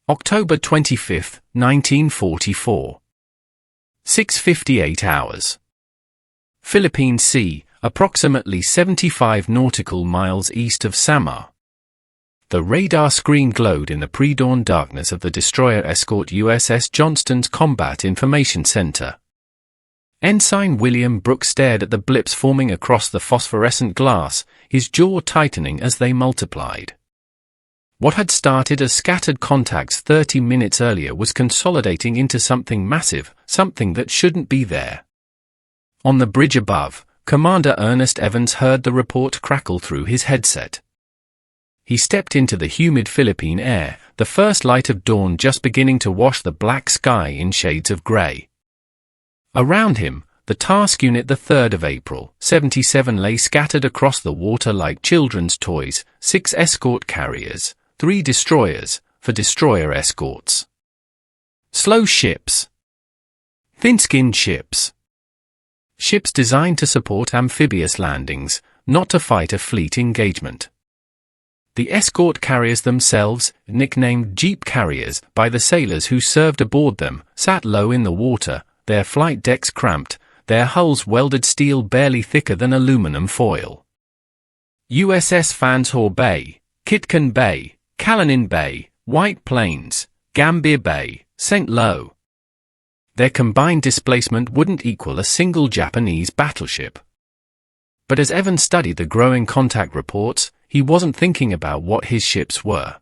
October 25, 1944. 6:58 hours. Philippine Sea, approximately 75 nautical miles east of Samar. The radar screen glowed in the pre-dawn darkness of the destroyer escort USS Johnston's Combat Information Center. Ensign William Brooks stared at the blips forming across the phosphorescent glass, his jaw tightening as they multiplied. What had started as scattered contacts 30 minutes earlier was consolidating into something massive, something that shouldn't be there. On the bridge above, Commander Ernest Evans heard the report crackle through his headset. He stepped into the humid Philippine air, the first light of dawn just beginning to wash the black sky in shades of gray. Around him, the task unit, the 3rd of April, 77, lay scattered across the water like children's toys, 6 escort carriers, 3 destroyers, for destroyer escorts. Slow ships. Thin-skinned ships. Ships designed to support amphibious landings, not to fight a fleet engagement. The escort carriers themselves, nicknamed jeep carriers by the sailors who served aboard them, sat low in the water, their flight decks cramped, their hulls welded steel barely thicker than aluminum foil. USS Fanshawe Bay, Kitkan Bay, Callinan Bay, White Plains, Gambier Bay, St. Lo. Their combined displacement wouldn't equal a single Japanese battleship. But as Evans studied the growing contact reports, he wasn't thinking about what his ships were.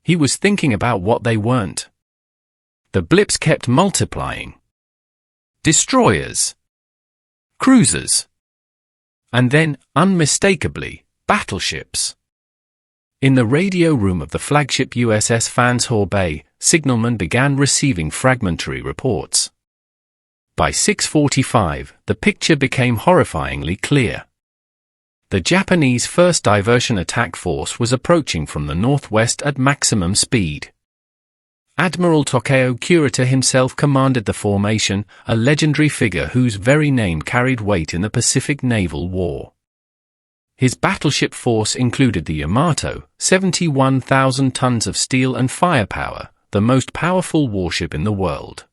He was thinking about what they weren't. The blips kept multiplying. Destroyers. Cruisers. And then, unmistakably, battleships. In the radio room of the flagship USS Fanshawe Bay, signalmen began receiving fragmentary reports. By 6:45, the picture became horrifyingly clear. The Japanese 1st Diversion Attack Force was approaching from the northwest at maximum speed. Admiral Takeo Kurita himself commanded the formation, a legendary figure whose very name carried weight in the Pacific Naval War. His battleship force included the Yamato, 71,000 tons of steel and firepower, the most powerful warship in the world.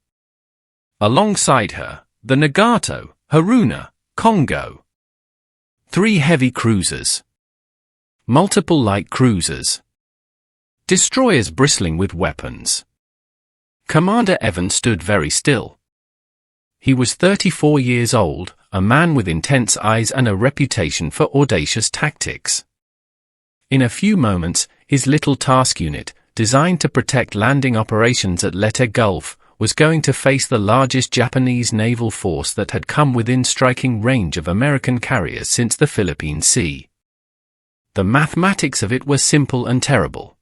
Alongside her, the Nagato, Haruna, Kongo. 3 heavy cruisers. Multiple light cruisers. Destroyers bristling with weapons. Commander Evans stood very still. He was 34 years old, a man with intense eyes and a reputation for audacious tactics. In a few moments, his little task unit, designed to protect landing operations at Leyte Gulf, was going to face the largest Japanese naval force that had come within striking range of American carriers since the Philippine Sea. The mathematics of it were simple and terrible.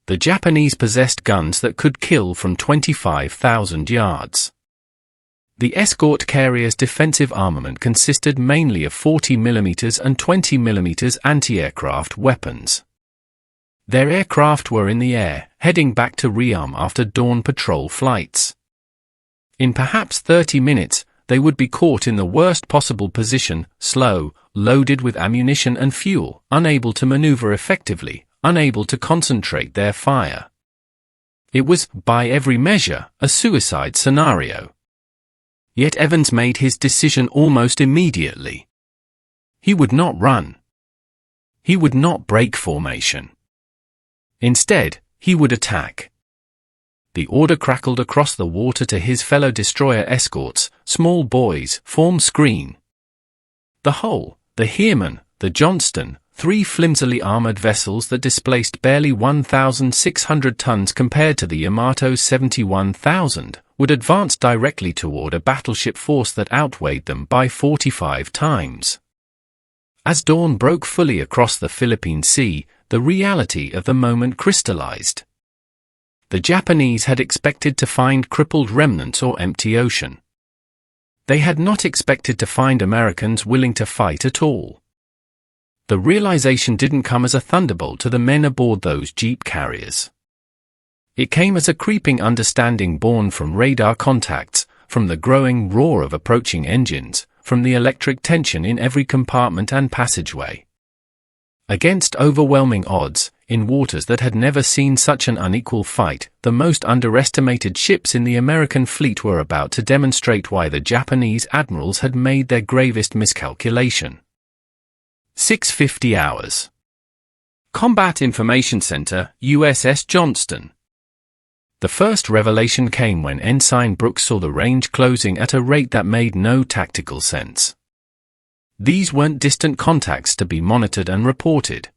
The Japanese possessed guns that could kill from 25,000 yards. The escort carrier's defensive armament consisted mainly of 40mm and 20mm anti-aircraft weapons. Their aircraft were in the air, heading back to Rearm after dawn patrol flights. In perhaps 30 minutes, they would be caught in the worst possible position, slow, loaded with ammunition and fuel, unable to maneuver effectively, unable to concentrate their fire. It was, by every measure, a suicide scenario. Yet Evans made his decision almost immediately. He would not run. He would not break formation. Instead, he would attack. The order crackled across the water to his fellow destroyer escorts, small boys, form screen. The Hull, the Heermann, the Johnston, 3 flimsily armored vessels that displaced barely 1,600 tons compared to the Yamato's 71,000, would advance directly toward a battleship force that outweighed them by 45 times. As dawn broke fully across the Philippine Sea, the reality of the moment crystallized. The Japanese had expected to find crippled remnants or empty ocean. They had not expected to find Americans willing to fight at all. The realization didn't come as a thunderbolt to the men aboard those jeep carriers. It came as a creeping understanding born from radar contacts, from the growing roar of approaching engines, from the electric tension in every compartment and passageway. Against overwhelming odds, in waters that had never seen such an unequal fight, the most underestimated ships in the American fleet were about to demonstrate why the Japanese admirals had made their gravest miscalculation. 6:50 hours. Combat Information Center, USS Johnston. The first revelation came when Ensign Brooks saw the range closing at a rate that made no tactical sense. These weren't distant contacts to be monitored and reported.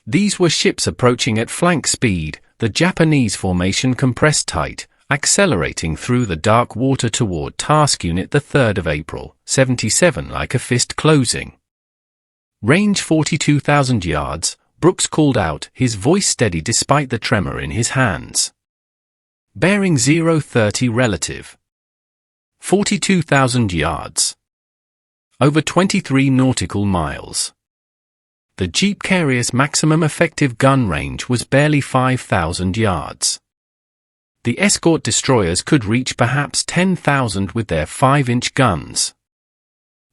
These were ships approaching at flank speed, the Japanese formation compressed tight, accelerating through the dark water toward Task Unit the 3rd of April, 77 like a fist closing. Range 42,000 yards, Brooks called out, his voice steady despite the tremor in his hands. Bearing 030 relative. 42,000 yards. Over 23 nautical miles. The Jeep carrier's maximum effective gun range was barely 5,000 yards. The escort destroyers could reach perhaps 10,000 with their 5-inch guns.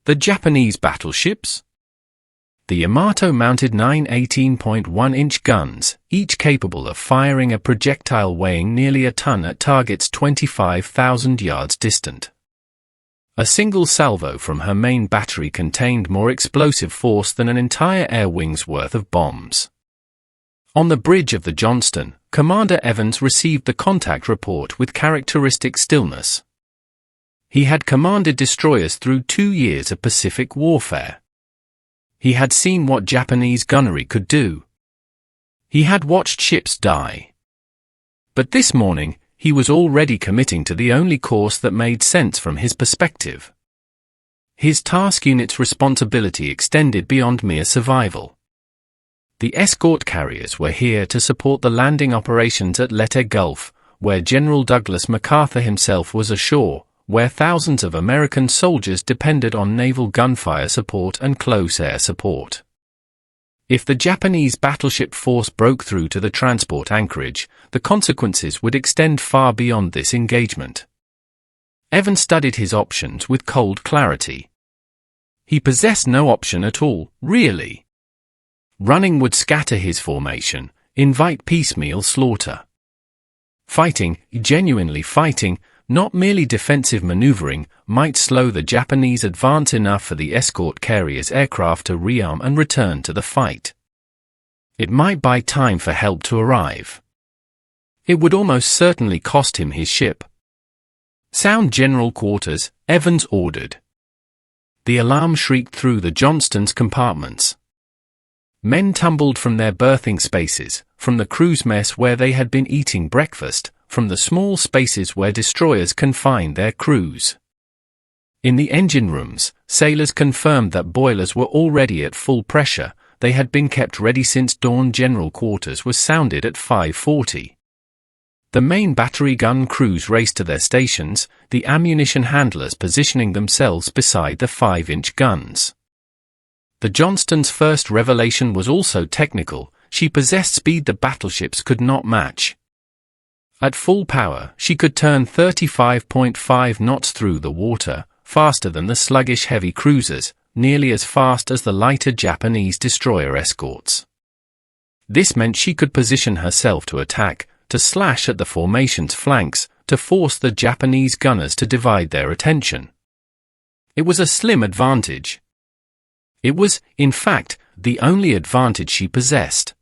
The Japanese battleships? The Yamato mounted 9 18.1-inch guns, each capable of firing a projectile weighing nearly a ton at targets 25,000 yards distant. A single salvo from her main battery contained more explosive force than an entire air wing's worth of bombs. On the bridge of the Johnston, Commander Evans received the contact report with characteristic stillness. He had commanded destroyers through 2 years of Pacific warfare. He had seen what Japanese gunnery could do. He had watched ships die. But this morning, he was already committing to the only course that made sense from his perspective. His task unit's responsibility extended beyond mere survival. The escort carriers were here to support the landing operations at Leyte Gulf, where General Douglas MacArthur himself was ashore, where thousands of American soldiers depended on naval gunfire support and close air support. If the Japanese battleship force broke through to the transport anchorage, the consequences would extend far beyond this engagement. Evans studied his options with cold clarity. He possessed no option at all, really. Running would scatter his formation, invite piecemeal slaughter. Fighting, genuinely fighting, not merely defensive maneuvering, might slow the Japanese advance enough for the escort carrier's aircraft to rearm and return to the fight. It might buy time for help to arrive. It would almost certainly cost him his ship. Sound general quarters, Evans ordered. The alarm shrieked through the Johnston's compartments. Men tumbled from their berthing spaces, from the crew's mess where they had been eating breakfast, from the small spaces where destroyers confined their crews. In the engine rooms, sailors confirmed that boilers were already at full pressure. They had been kept ready since dawn. General quarters was sounded at 5:40. The main battery gun crews raced to their stations, the ammunition handlers positioning themselves beside the 5-inch guns. The Johnston's first revelation was also technical. She possessed speed the battleships could not match. At full power, she could turn 35.5 knots through the water, faster than the sluggish heavy cruisers, nearly as fast as the lighter Japanese destroyer escorts. This meant she could position herself to attack, to slash at the formation's flanks, to force the Japanese gunners to divide their attention. It was a slim advantage. It was, in fact, the only advantage she possessed.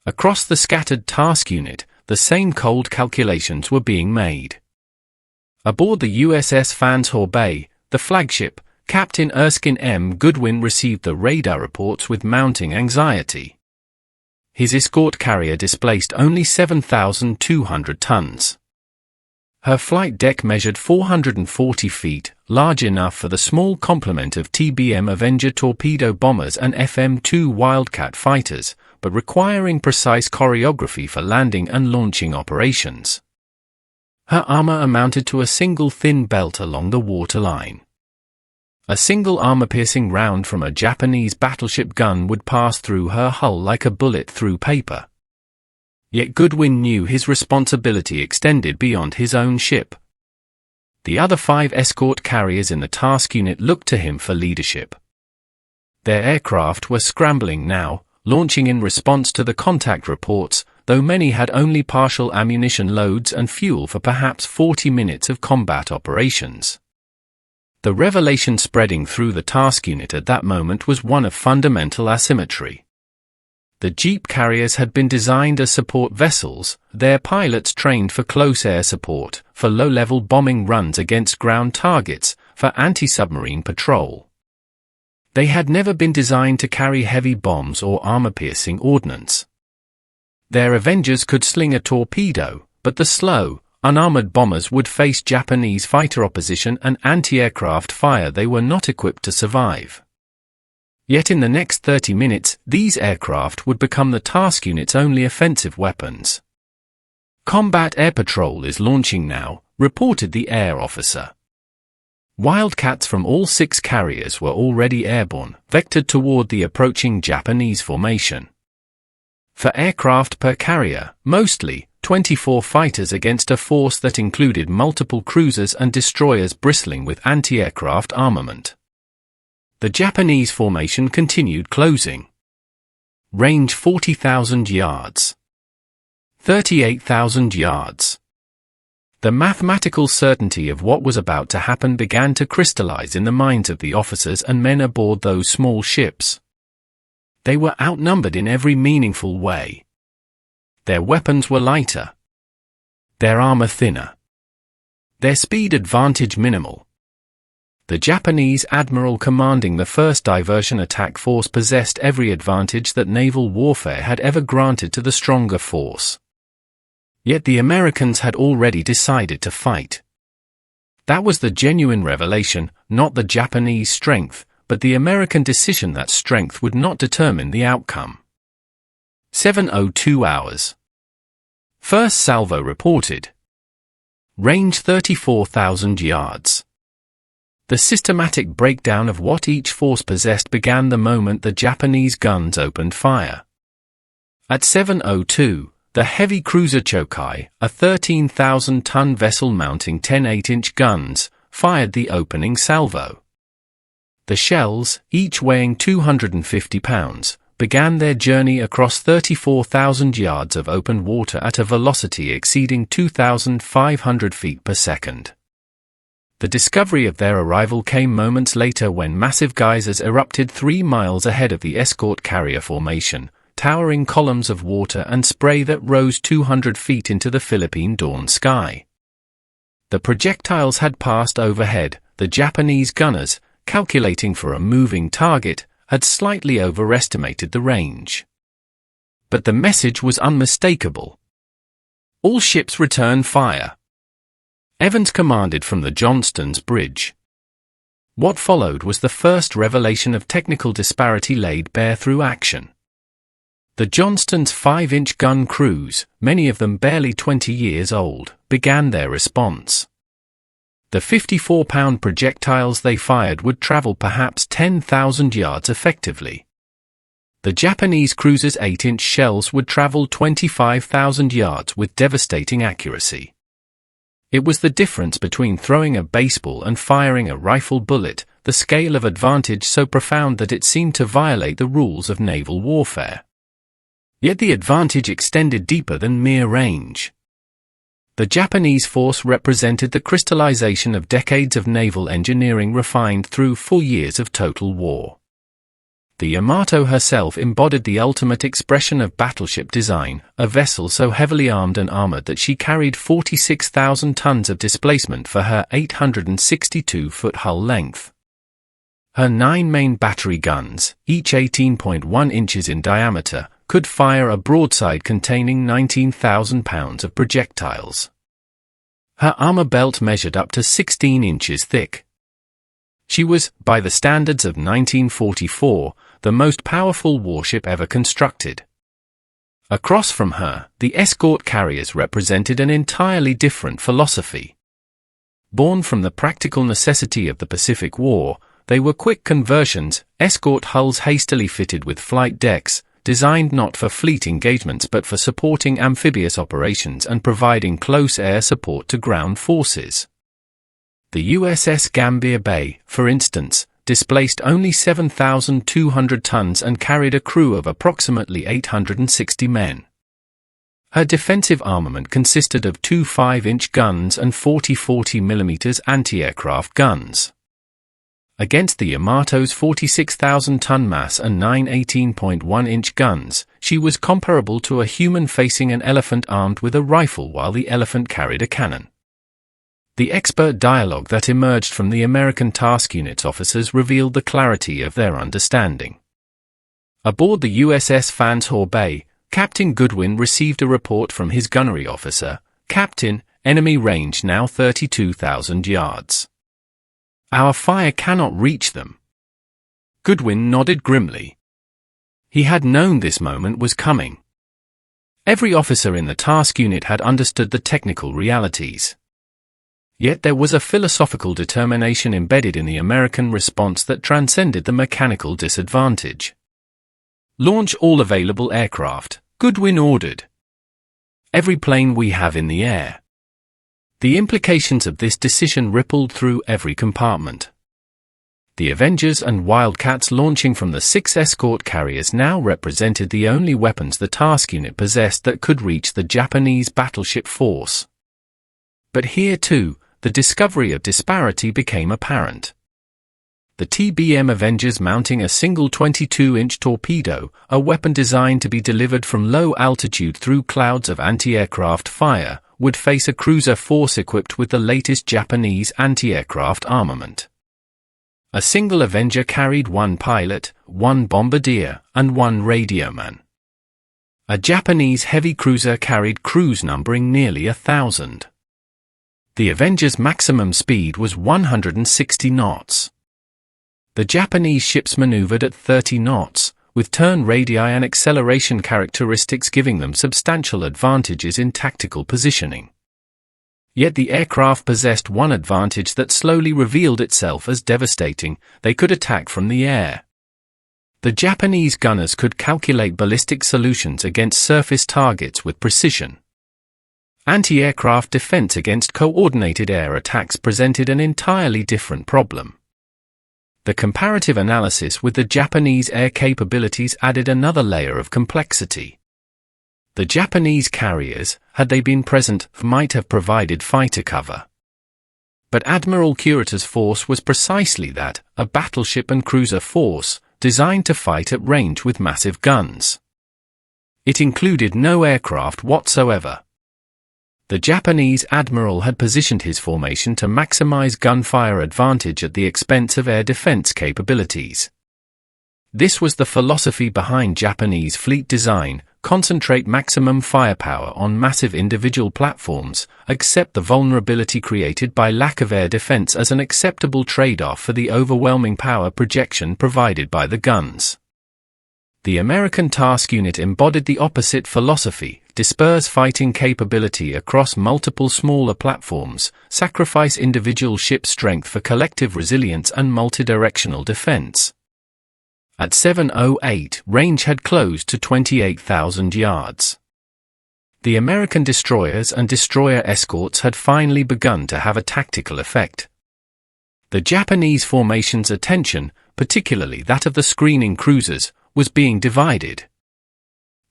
Across the scattered task unit, the same cold calculations were being made. Aboard the USS Fanshawe Bay, the flagship, Captain Erskine M. Goodwin received the radar reports with mounting anxiety. His escort carrier displaced only 7,200 tons. Her flight deck measured 440 feet, large enough for the small complement of TBM Avenger torpedo bombers and FM-2 Wildcat fighters, but requiring precise choreography for landing and launching operations. Her armor amounted to a single thin belt along the waterline. A single armor-piercing round from a Japanese battleship gun would pass through her hull like a bullet through paper. Yet Goodwin knew his responsibility extended beyond his own ship. The other 5 escort carriers in the task unit looked to him for leadership. Their aircraft were scrambling now, launching in response to the contact reports, though many had only partial ammunition loads and fuel for perhaps 40 minutes of combat operations. The revelation spreading through the task unit at that moment was one of fundamental asymmetry. The Jeep carriers had been designed as support vessels, their pilots trained for close air support, for low-level bombing runs against ground targets, for anti-submarine patrol. They had never been designed to carry heavy bombs or armor-piercing ordnance. Their Avengers could sling a torpedo, but the slow, unarmored bombers would face Japanese fighter opposition and anti-aircraft fire. They were not equipped to survive. Yet in the next 30 minutes, these aircraft would become the task unit's only offensive weapons. "Combat air patrol is launching now," reported the air officer. Wildcats from all 6 carriers were already airborne, vectored toward the approaching Japanese formation. For aircraft per carrier, mostly 24 fighters against a force that included multiple cruisers and destroyers bristling with anti-aircraft armament. The Japanese formation continued closing. Range 40,000 yards. 38,000 yards. The mathematical certainty of what was about to happen began to crystallize in the minds of the officers and men aboard those small ships. They were outnumbered in every meaningful way. Their weapons were lighter. Their armor thinner. Their speed advantage minimal. The Japanese admiral commanding the first diversion attack force possessed every advantage that naval warfare had ever granted to the stronger force. Yet the Americans had already decided to fight. That was the genuine revelation, not the Japanese strength, but the American decision that strength would not determine the outcome. 7:02 hours. First salvo reported. Range 34,000 yards. The systematic breakdown of what each force possessed began the moment the Japanese guns opened fire. At 7:02, the heavy cruiser Chokai, a 13,000-ton vessel mounting 10 8-inch guns, fired the opening salvo. The shells, each weighing 250 pounds, began their journey across 34,000 yards of open water at a velocity exceeding 2,500 feet per second. The discovery of their arrival came moments later when massive geysers erupted 3 miles ahead of the escort carrier formation, towering columns of water and spray that rose 200 feet into the Philippine dawn sky. The projectiles had passed overhead. The Japanese gunners, calculating for a moving target, had slightly overestimated the range. But the message was unmistakable. All ships return fire. Evans commanded from the Johnston's bridge. What followed was the first revelation of technical disparity laid bare through action. The Johnston's 5-inch gun crews, many of them barely 20 years old, began their response. The 54-pound projectiles they fired would travel perhaps 10,000 yards effectively. The Japanese cruiser's 8-inch shells would travel 25,000 yards with devastating accuracy. It was the difference between throwing a baseball and firing a rifle bullet, the scale of advantage so profound that it seemed to violate the rules of naval warfare. Yet the advantage extended deeper than mere range. The Japanese force represented the crystallization of decades of naval engineering refined through 4 years of total war. The Yamato herself embodied the ultimate expression of battleship design, a vessel so heavily armed and armored that she carried 46,000 tons of displacement for her 862-foot hull length. Her 9 main battery guns, each 18.1 inches in diameter, could fire a broadside containing 19,000 pounds of projectiles. Her armor belt measured up to 16 inches thick. She was, by the standards of 1944, the most powerful warship ever constructed. Across from her, the escort carriers represented an entirely different philosophy. Born from the practical necessity of the Pacific War, they were quick conversions, escort hulls hastily fitted with flight decks, designed not for fleet engagements but for supporting amphibious operations and providing close air support to ground forces. The USS Gambier Bay, for instance, displaced only 7,200 tons and carried a crew of approximately 860 men. Her defensive armament consisted of two 5-inch guns and 40 40mm anti-aircraft guns. Against the Yamato's 46,000-ton mass and 9 18.1-inch guns, she was comparable to a human facing an elephant armed with a rifle while the elephant carried a cannon. The expert dialogue that emerged from the American task unit's officers revealed the clarity of their understanding. Aboard the USS Fans-Hor Bay, Captain Goodwin received a report from his gunnery officer, "Captain, enemy range now 32,000 yards. Our fire cannot reach them." Goodwin nodded grimly. He had known this moment was coming. Every officer in the task unit had understood the technical realities. Yet there was a philosophical determination embedded in the American response that transcended the mechanical disadvantage. "Launch all available aircraft," Goodwin ordered. "Every plane we have in the air." The implications of this decision rippled through every compartment. The Avengers and Wildcats launching from the 6 escort carriers now represented the only weapons the task unit possessed that could reach the Japanese battleship force. But here too, the discovery of disparity became apparent. The TBM Avengers mounting a single 22-inch torpedo, a weapon designed to be delivered from low altitude through clouds of anti-aircraft fire, would face a cruiser force equipped with the latest Japanese anti-aircraft armament. A single Avenger carried 1 pilot, 1 bombardier, and 1 radioman. A Japanese heavy cruiser carried crews numbering nearly 1,000. The Avenger's maximum speed was 160 knots. The Japanese ships maneuvered at 30 knots, with turn radii and acceleration characteristics giving them substantial advantages in tactical positioning. Yet the aircraft possessed one advantage that slowly revealed itself as devastating: they could attack from the air. The Japanese gunners could calculate ballistic solutions against surface targets with precision. Anti-aircraft defense against coordinated air attacks presented an entirely different problem. The comparative analysis with the Japanese air capabilities added another layer of complexity. The Japanese carriers, had they been present, might have provided fighter cover. But Admiral Kurita's force was precisely that, a battleship and cruiser force, designed to fight at range with massive guns. It included no aircraft whatsoever. The Japanese admiral had positioned his formation to maximize gunfire advantage at the expense of air defense capabilities. This was the philosophy behind Japanese fleet design: concentrate maximum firepower on massive individual platforms, accept the vulnerability created by lack of air defense as an acceptable trade-off for the overwhelming power projection provided by the guns. The American task unit embodied the opposite philosophy: disperse fighting capability across multiple smaller platforms, sacrifice individual ship strength for collective resilience and multidirectional defense. At 7:08, range had closed to 28,000 yards. The American destroyers and destroyer escorts had finally begun to have a tactical effect. The Japanese formation's attention, particularly that of the screening cruisers, was being divided.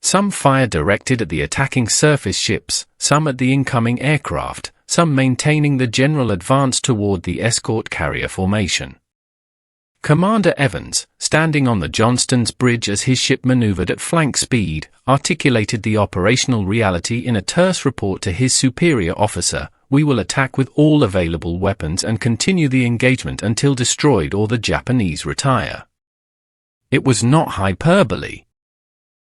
Some fire directed at the attacking surface ships, some at the incoming aircraft, some maintaining the general advance toward the escort carrier formation. Commander Evans, standing on the Johnston's bridge as his ship maneuvered at flank speed, articulated the operational reality in a terse report to his superior officer: "We will attack with all available weapons and continue the engagement until destroyed or the Japanese retire." It was not hyperbole.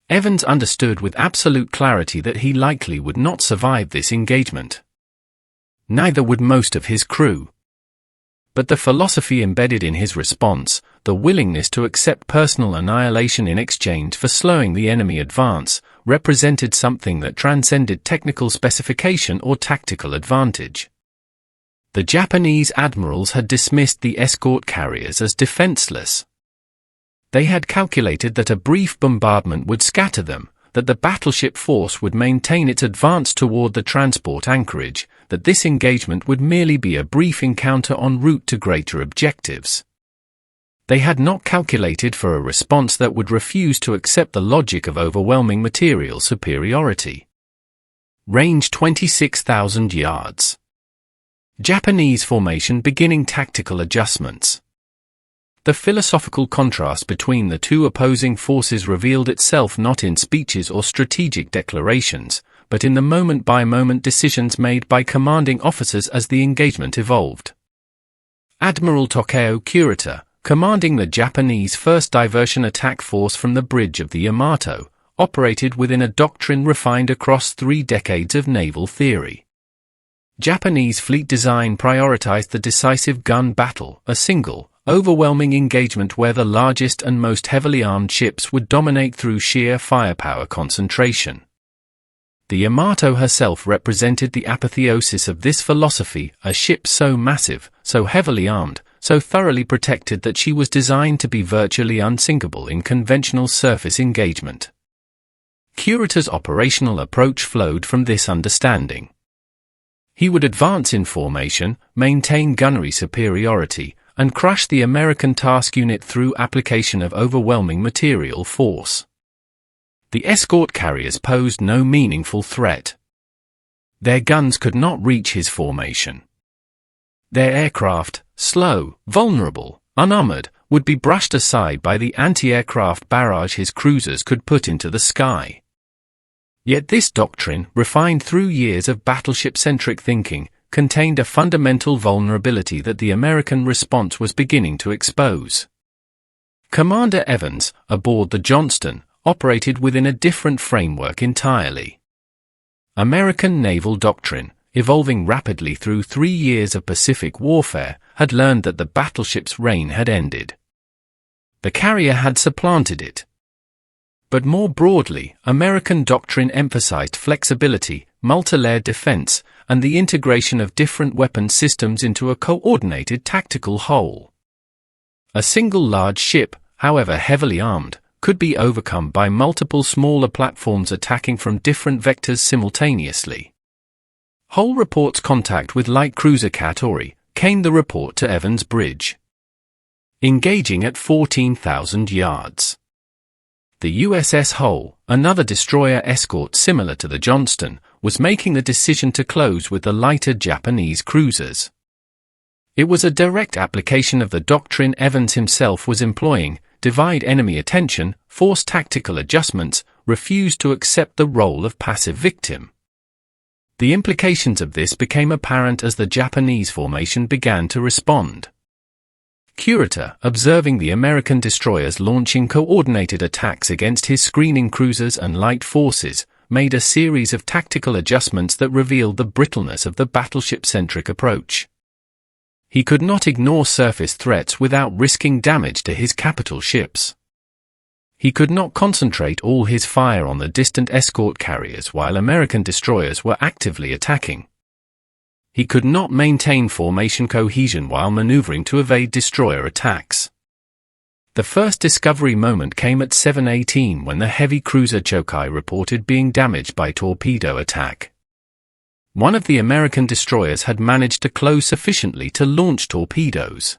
Evans understood with absolute clarity that he likely would not survive this engagement. Neither would most of his crew. But the philosophy embedded in his response, the willingness to accept personal annihilation in exchange for slowing the enemy advance, represented something that transcended technical specification or tactical advantage. The Japanese admirals had dismissed the escort carriers as defenseless. They had calculated that a brief bombardment would scatter them, that the battleship force would maintain its advance toward the transport anchorage, that this engagement would merely be a brief encounter en route to greater objectives. They had not calculated for a response that would refuse to accept the logic of overwhelming material superiority. Range 26,000 yards. Japanese formation beginning tactical adjustments. The philosophical contrast between the two opposing forces revealed itself not in speeches or strategic declarations, but in the moment-by-moment decisions made by commanding officers as the engagement evolved. Admiral Takeo Kurita, commanding the Japanese 1st Diversion Attack Force from the bridge of the Yamato, operated within a doctrine refined across 3 decades of naval theory. Japanese fleet design prioritized the decisive gun battle, a single, overwhelming engagement where the largest and most heavily armed ships would dominate through sheer firepower concentration. The Yamato herself represented the apotheosis of this philosophy, a ship so massive, so heavily armed, so thoroughly protected that she was designed to be virtually unsinkable in conventional surface engagement. Kurita's operational approach flowed from this understanding. He would advance in formation, maintain gunnery superiority, and crush the American task unit through application of overwhelming material force. The escort carriers posed no meaningful threat. Their guns could not reach his formation. Their aircraft, slow, vulnerable, unarmored, would be brushed aside by the anti-aircraft barrage his cruisers could put into the sky. Yet this doctrine, refined through years of battleship-centric thinking, contained a fundamental vulnerability that the American response was beginning to expose. Commander Evans, aboard the Johnston, operated within a different framework entirely. American naval doctrine, evolving rapidly through 3 years of Pacific warfare, had learned that the battleship's reign had ended. The carrier had supplanted it. But more broadly, American doctrine emphasized flexibility, multi-layered defense, and the integration of different weapon systems into a coordinated tactical whole. A single large ship, however heavily armed, could be overcome by multiple smaller platforms attacking from different vectors simultaneously. Hull reports contact with light cruiser Katori, came the report to Evans Bridge. Engaging at 14,000 yards. The USS Hull, another destroyer escort similar to the Johnston, was making the decision to close with the lighter Japanese cruisers. It was a direct application of the doctrine Evans himself was employing: divide enemy attention, force tactical adjustments, refuse to accept the role of passive victim. The implications of this became apparent as the Japanese formation began to respond. Kurita, observing the American destroyers launching coordinated attacks against his screening cruisers and light forces, made a series of tactical adjustments that revealed the brittleness of the battleship-centric approach. He could not ignore surface threats without risking damage to his capital ships. He could not concentrate all his fire on the distant escort carriers while American destroyers were actively attacking. He could not maintain formation cohesion while maneuvering to evade destroyer attacks. The first discovery moment came at 7:18 when the heavy cruiser Chokai reported being damaged by torpedo attack. One of the American destroyers had managed to close sufficiently to launch torpedoes.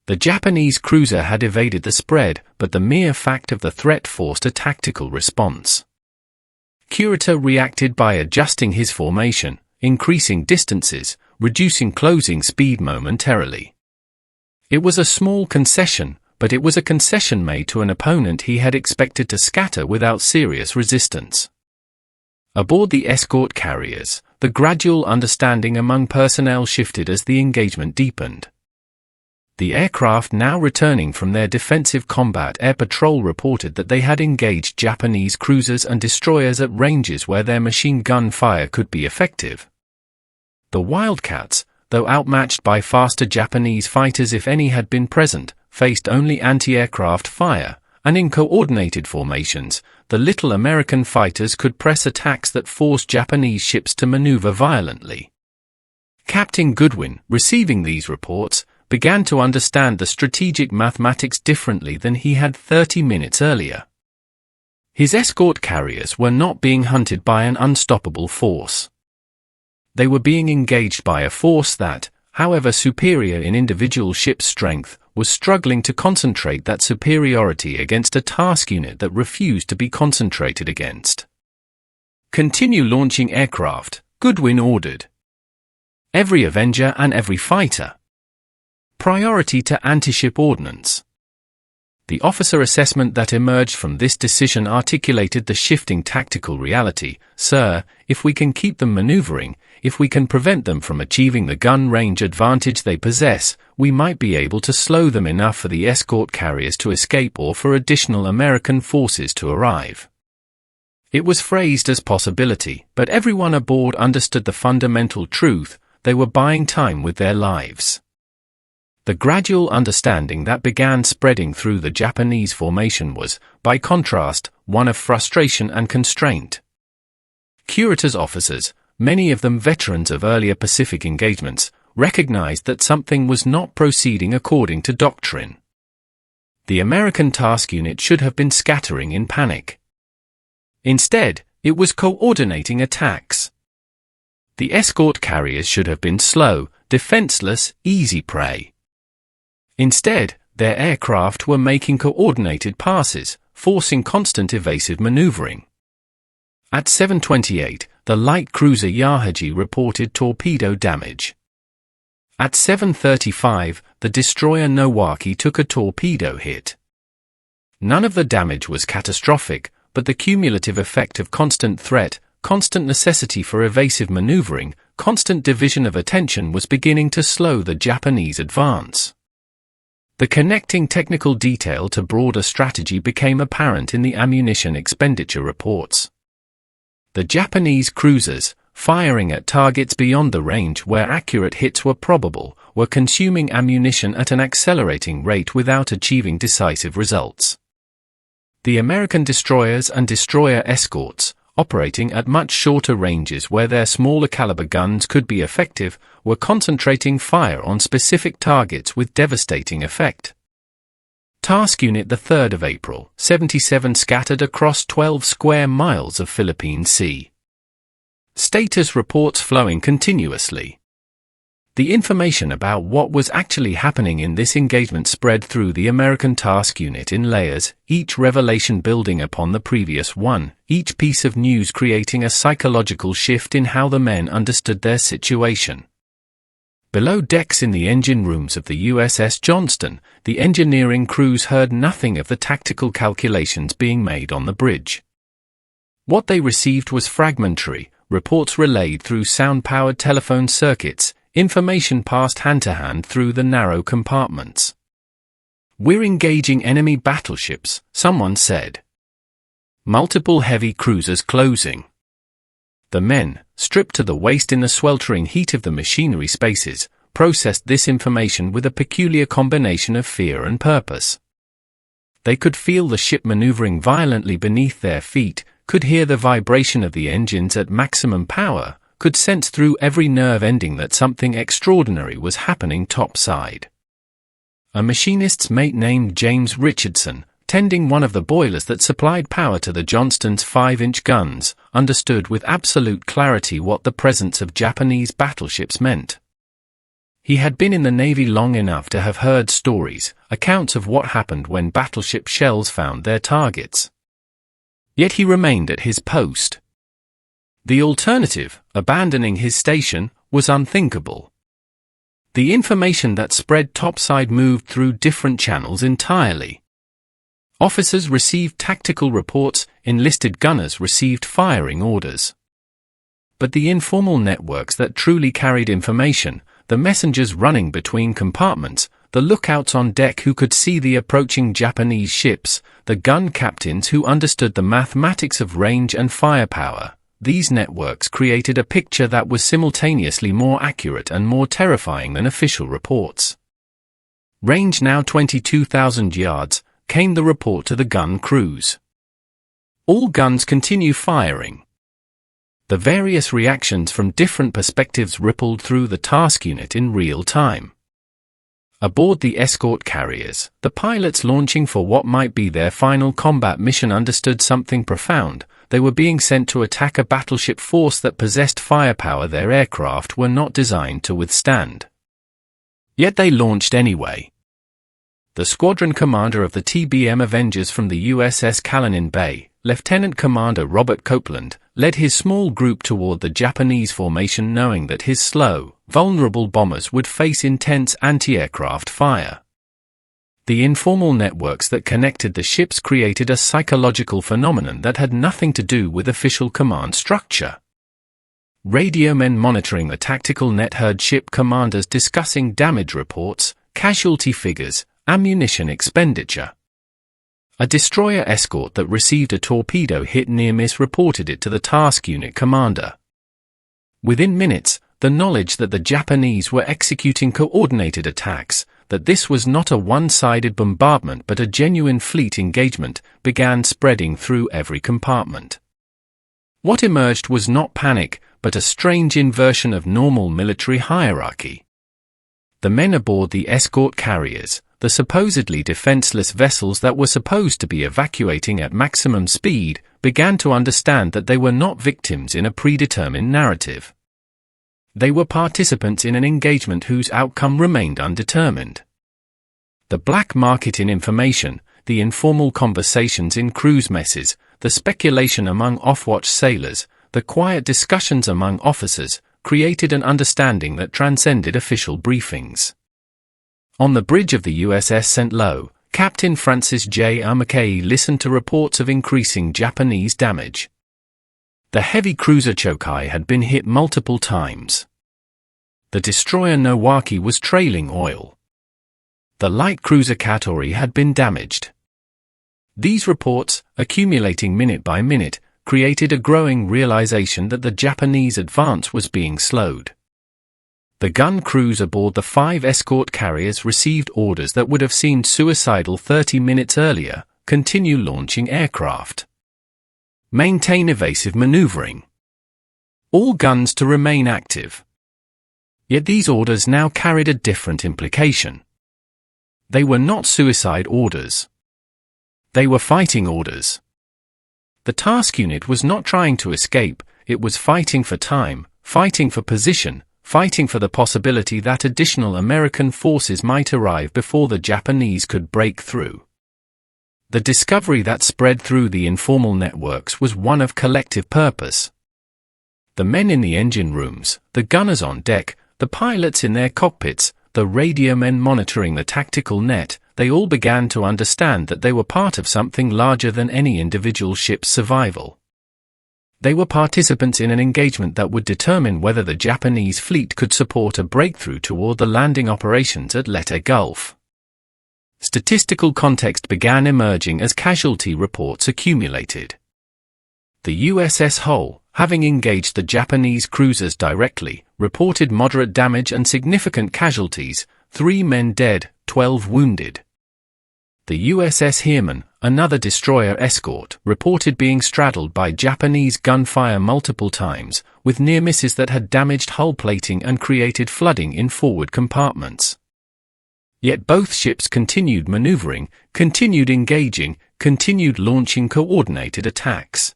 The Japanese cruiser had evaded the spread, but the mere fact of the threat forced a tactical response. Kurita reacted by adjusting his formation, increasing distances, reducing closing speed momentarily. It was a small concession, but it was a concession made to an opponent he had expected to scatter without serious resistance. Aboard the escort carriers, the gradual understanding among personnel shifted as the engagement deepened. The aircraft now returning from their defensive combat air patrol reported that they had engaged Japanese cruisers and destroyers at ranges where their machine gun fire could be effective. The Wildcats, though outmatched by faster Japanese fighters if any had been present, faced only anti-aircraft fire, and in coordinated formations, the little American fighters could press attacks that forced Japanese ships to maneuver violently. Captain Goodwin, receiving these reports, began to understand the strategic mathematics differently than he had 30 minutes earlier. His escort carriers were not being hunted by an unstoppable force. They were being engaged by a force that, however superior in individual ship strength, was struggling to concentrate that superiority against a task unit that refused to be concentrated against. "Continue launching aircraft," Goodwin ordered. "Every Avenger and every fighter. Priority to anti-ship ordnance." The officer assessment that emerged from this decision articulated the shifting tactical reality. "Sir, if we can keep them maneuvering, if we can prevent them from achieving the gun range advantage they possess, we might be able to slow them enough for the escort carriers to escape or for additional American forces to arrive." It was phrased as possibility, but everyone aboard understood the fundamental truth: they were buying time with their lives. The gradual understanding that began spreading through the Japanese formation was, by contrast, one of frustration and constraint. Kurita's officers, many of them veterans of earlier Pacific engagements, recognized that something was not proceeding according to doctrine. The American task unit should have been scattering in panic. Instead, it was coordinating attacks. The escort carriers should have been slow, defenseless, easy prey. Instead, their aircraft were making coordinated passes, forcing constant evasive maneuvering. At 7:28, the light cruiser Yahaji reported torpedo damage. At 7:35, the destroyer Nowaki took a torpedo hit. None of the damage was catastrophic, but the cumulative effect of constant threat, constant necessity for evasive maneuvering, constant division of attention was beginning to slow the Japanese advance. The connecting technical detail to broader strategy became apparent in the ammunition expenditure reports. The Japanese cruisers, firing at targets beyond the range where accurate hits were probable, were consuming ammunition at an accelerating rate without achieving decisive results. The American destroyers and destroyer escorts, operating at much shorter ranges where their smaller caliber guns could be effective, were concentrating fire on specific targets with devastating effect. Task Unit 3rd of April, 77 scattered across 12 square miles of Philippine Sea. Status reports flowing continuously. The information about what was actually happening in this engagement spread through the American task unit in layers, each revelation building upon the previous one, each piece of news creating a psychological shift in how the men understood their situation. Below decks in the engine rooms of the USS Johnston, the engineering crews heard nothing of the tactical calculations being made on the bridge. What they received was fragmentary, reports relayed through sound-powered telephone circuits, information passed hand-to-hand through the narrow compartments. "We're engaging enemy battleships," someone said. "Multiple heavy cruisers closing." The men, stripped to the waist in the sweltering heat of the machinery spaces, processed this information with a peculiar combination of fear and purpose. They could feel the ship maneuvering violently beneath their feet, could hear the vibration of the engines at maximum power, could sense through every nerve ending that something extraordinary was happening topside. A machinist's mate named James Richardson, tending one of the boilers that supplied power to the Johnston's 5-inch guns, understood with absolute clarity what the presence of Japanese battleships meant. He had been in the Navy long enough to have heard stories, accounts of what happened when battleship shells found their targets. Yet he remained at his post. The alternative, abandoning his station, was unthinkable. The information that spread topside moved through different channels entirely. Officers received tactical reports, enlisted gunners received firing orders. But the informal networks that truly carried information, the messengers running between compartments, the lookouts on deck who could see the approaching Japanese ships, the gun captains who understood the mathematics of range and firepower, these networks created a picture that was simultaneously more accurate and more terrifying than official reports. "Range now 22,000 yards, came the report to the gun crews. "All guns continue firing." The various reactions from different perspectives rippled through the task unit in real time. Aboard the escort carriers, the pilots launching for what might be their final combat mission understood something profound. They were being sent to attack a battleship force that possessed firepower their aircraft were not designed to withstand. Yet they launched anyway. The squadron commander of the TBM Avengers from the USS Kalinin Bay, Lieutenant Commander Robert Copeland, led his small group toward the Japanese formation, knowing that his slow, vulnerable bombers would face intense anti-aircraft fire. The informal networks that connected the ships created a psychological phenomenon that had nothing to do with official command structure. Radio men monitoring the tactical net heard ship commanders discussing damage reports, casualty figures, ammunition expenditure. A destroyer escort that received a torpedo hit near-miss reported it to the task unit commander. Within minutes, the knowledge that the Japanese were executing coordinated attacks, that this was not a one-sided bombardment but a genuine fleet engagement, began spreading through every compartment. What emerged was not panic, but a strange inversion of normal military hierarchy. The men aboard the escort carriers, the supposedly defenseless vessels that were supposed to be evacuating at maximum speed, began to understand that they were not victims in a predetermined narrative. They were participants in an engagement whose outcome remained undetermined. The black market in information, the informal conversations in cruise messes, the speculation among off-watch sailors, the quiet discussions among officers, created an understanding that transcended official briefings. On the bridge of the USS St. Lo, Captain Francis J. Mackay listened to reports of increasing Japanese damage. The heavy cruiser Chokai had been hit multiple times. The destroyer Nowaki was trailing oil. The light cruiser Katori had been damaged. These reports, accumulating minute by minute, created a growing realization that the Japanese advance was being slowed. The gun crews aboard the 5 escort carriers received orders that would have seemed suicidal 30 minutes earlier: continue launching aircraft. Maintain evasive maneuvering. All guns to remain active. Yet these orders now carried a different implication. They were not suicide orders. They were fighting orders. The task unit was not trying to escape, it was fighting for time, fighting for position, fighting for the possibility that additional American forces might arrive before the Japanese could break through. The discovery that spread through the informal networks was one of collective purpose. The men in the engine rooms, the gunners on deck, the pilots in their cockpits, the radio men monitoring the tactical net, they all began to understand that they were part of something larger than any individual ship's survival. They were participants in an engagement that would determine whether the Japanese fleet could support a breakthrough toward the landing operations at Leyte Gulf. Statistical context began emerging as casualty reports accumulated. The USS Hull, having engaged the Japanese cruisers directly, reported moderate damage and significant casualties: 3 men dead, 12 wounded. The USS Heermann, another destroyer escort, reported being straddled by Japanese gunfire multiple times, with near misses that had damaged hull plating and created flooding in forward compartments. Yet both ships continued maneuvering, continued engaging, continued launching coordinated attacks.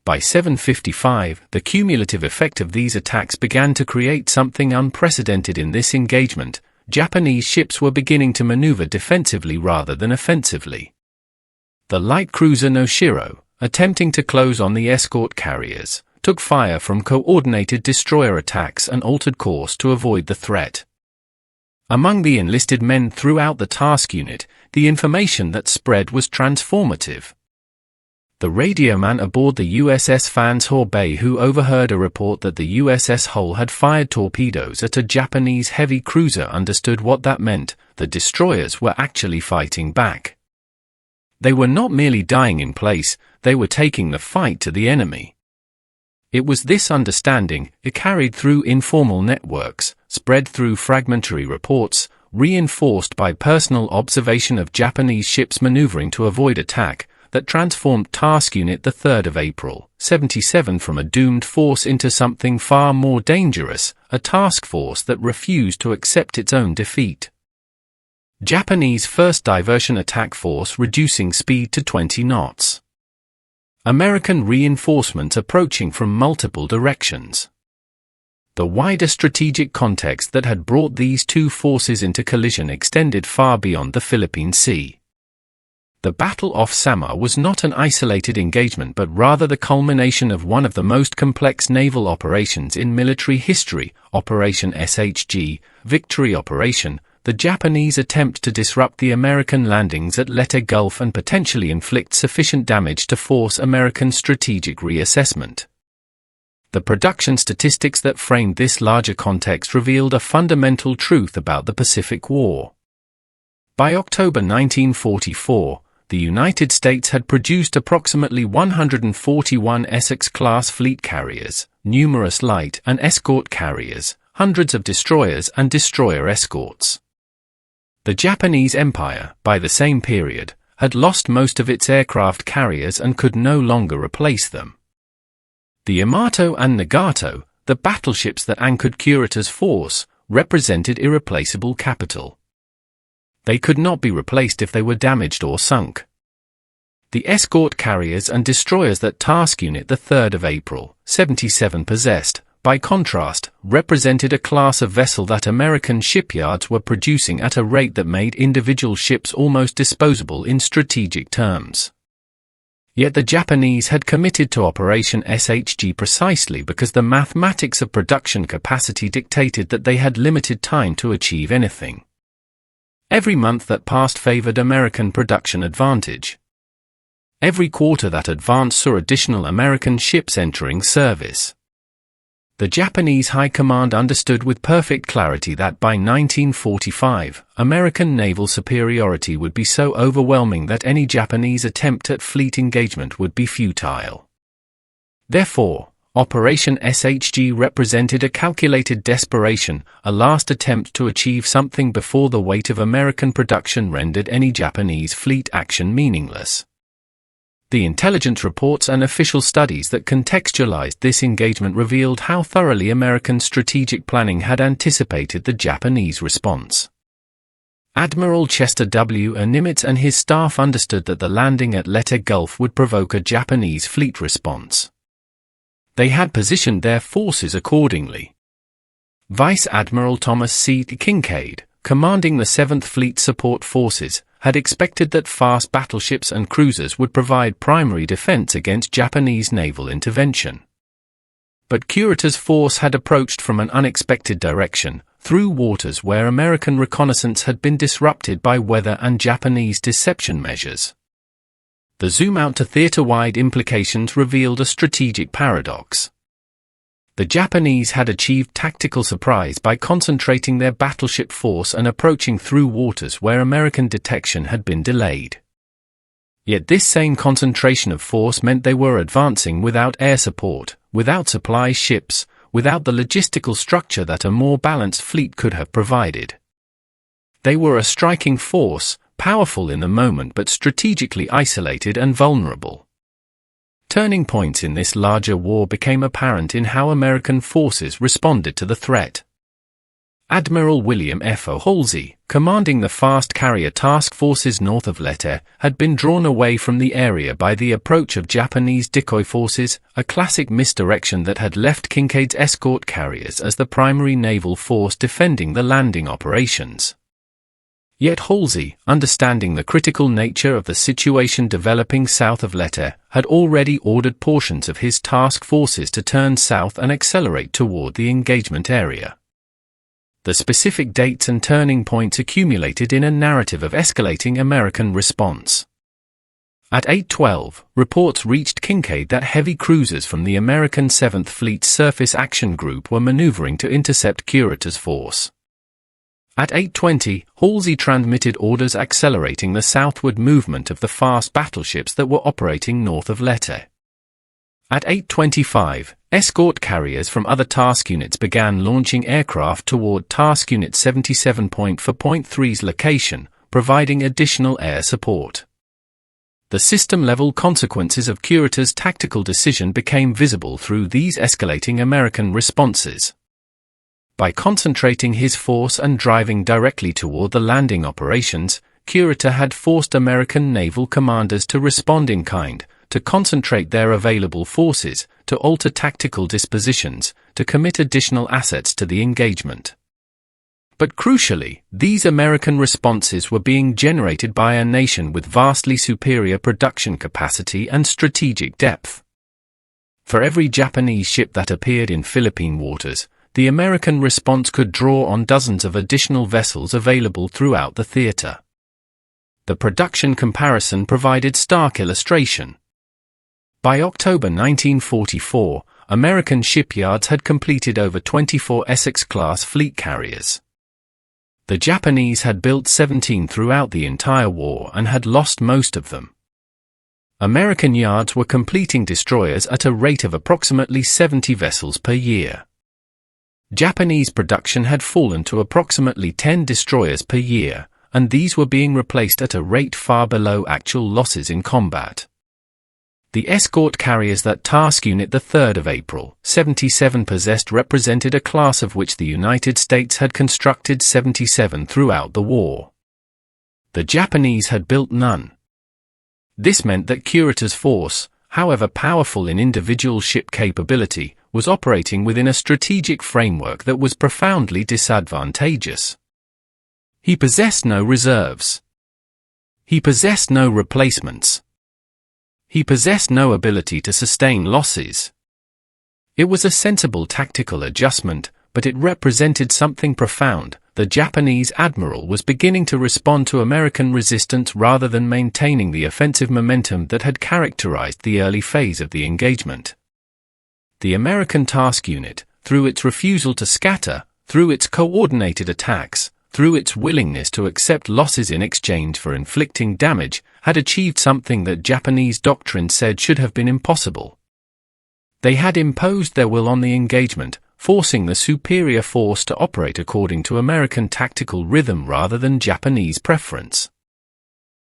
By 7:55, the cumulative effect of these attacks began to create something unprecedented in this engagement. Japanese ships were beginning to maneuver defensively rather than offensively. The light cruiser Noshiro, attempting to close on the escort carriers, took fire from coordinated destroyer attacks and altered course to avoid the threat. Among the enlisted men throughout the task unit, the information that spread was transformative. The radioman aboard the USS Fanshore Bay, who overheard a report that the USS Hull had fired torpedoes at a Japanese heavy cruiser, understood what that meant: the destroyers were actually fighting back. They were not merely dying in place, they were taking the fight to the enemy. It was this understanding, it carried through informal networks, spread through fragmentary reports, reinforced by personal observation of Japanese ships maneuvering to avoid attack, that transformed Task Unit the 3rd of April, 77 from a doomed force into something far more dangerous, a task force that refused to accept its own defeat. Japanese 1st Diversion Attack Force reducing speed to 20 knots. American reinforcements approaching from multiple directions. The wider strategic context that had brought these two forces into collision extended far beyond the Philippine Sea. The Battle off Samar was not an isolated engagement but rather the culmination of one of the most complex naval operations in military history, Operation SHG, Victory Operation, the Japanese attempt to disrupt the American landings at Leyte Gulf and potentially inflict sufficient damage to force American strategic reassessment. The production statistics that framed this larger context revealed a fundamental truth about the Pacific War. By October 1944, the United States had produced approximately 141 Essex-class fleet carriers, numerous light and escort carriers, hundreds of destroyers and destroyer escorts. The Japanese Empire, by the same period, had lost most of its aircraft carriers and could no longer replace them. The Yamato and Nagato, the battleships that anchored Kurita's force, represented irreplaceable capital. They could not be replaced if they were damaged or sunk. The escort carriers and destroyers that Task Unit the 3rd of April, 77 possessed, by contrast, represented a class of vessel that American shipyards were producing at a rate that made individual ships almost disposable in strategic terms. Yet the Japanese had committed to Operation SHG precisely because the mathematics of production capacity dictated that they had limited time to achieve anything. Every month that passed favored American production advantage. Every quarter that advanced saw additional American ships entering service. The Japanese High Command understood with perfect clarity that by 1945, American naval superiority would be so overwhelming that any Japanese attempt at fleet engagement would be futile. Therefore, Operation SHG represented a calculated desperation, a last attempt to achieve something before the weight of American production rendered any Japanese fleet action meaningless. The intelligence reports and official studies that contextualized this engagement revealed how thoroughly American strategic planning had anticipated the Japanese response. Admiral Chester W. Nimitz and his staff understood that the landing at Leyte Gulf would provoke a Japanese fleet response. They had positioned their forces accordingly. Vice Admiral Thomas C. Kinkaid, commanding the 7th Fleet Support Forces, had expected that fast battleships and cruisers would provide primary defense against Japanese naval intervention. But Kurita's force had approached from an unexpected direction, through waters where American reconnaissance had been disrupted by weather and Japanese deception measures. The zoom-out to theater-wide implications revealed a strategic paradox. The Japanese had achieved tactical surprise by concentrating their battleship force and approaching through waters where American detection had been delayed. Yet this same concentration of force meant they were advancing without air support, without supply ships, without the logistical structure that a more balanced fleet could have provided. They were a striking force, powerful in the moment but strategically isolated and vulnerable. Turning points in this larger war became apparent in how American forces responded to the threat. Admiral William F. O. Halsey, commanding the fast carrier task forces north of Leyte, had been drawn away from the area by the approach of Japanese decoy forces, a classic misdirection that had left Kinkaid's escort carriers as the primary naval force defending the landing operations. Yet Halsey, understanding the critical nature of the situation developing south of Leyte, had already ordered portions of his task forces to turn south and accelerate toward the engagement area. The specific dates and turning points accumulated in a narrative of escalating American response. At 8:12, reports reached Kinkaid that heavy cruisers from the American 7th Fleet Surface Action Group were maneuvering to intercept Kurita's force. At 8:20, Halsey transmitted orders accelerating the southward movement of the fast battleships that were operating north of Leyte. At 8:25, escort carriers from other task units began launching aircraft toward Task Unit 77.4.3's location, providing additional air support. The system-level consequences of Kurita's tactical decision became visible through these escalating American responses. By concentrating his force and driving directly toward the landing operations, Kurita had forced American naval commanders to respond in kind, to concentrate their available forces, to alter tactical dispositions, to commit additional assets to the engagement. But crucially, these American responses were being generated by a nation with vastly superior production capacity and strategic depth. For every Japanese ship that appeared in Philippine waters, the American response could draw on dozens of additional vessels available throughout the theater. The production comparison provided stark illustration. By October 1944, American shipyards had completed over 24 Essex-class fleet carriers. The Japanese had built 17 throughout the entire war and had lost most of them. American yards were completing destroyers at a rate of approximately 70 vessels per year. Japanese production had fallen to approximately 10 destroyers per year, and these were being replaced at a rate far below actual losses in combat. The escort carriers that task unit the 3rd of April, 77 possessed represented a class of which the United States had constructed 77 throughout the war. The Japanese had built none. This meant that Kurita's force, however powerful in individual ship capability, was operating within a strategic framework that was profoundly disadvantageous. He possessed no reserves. He possessed no replacements. He possessed no ability to sustain losses. It was a sensible tactical adjustment, but it represented something profound. The Japanese admiral was beginning to respond to American resistance rather than maintaining the offensive momentum that had characterized the early phase of the engagement. The American task unit, through its refusal to scatter, through its coordinated attacks, through its willingness to accept losses in exchange for inflicting damage, had achieved something that Japanese doctrine said should have been impossible. They had imposed their will on the engagement, forcing the superior force to operate according to American tactical rhythm rather than Japanese preference.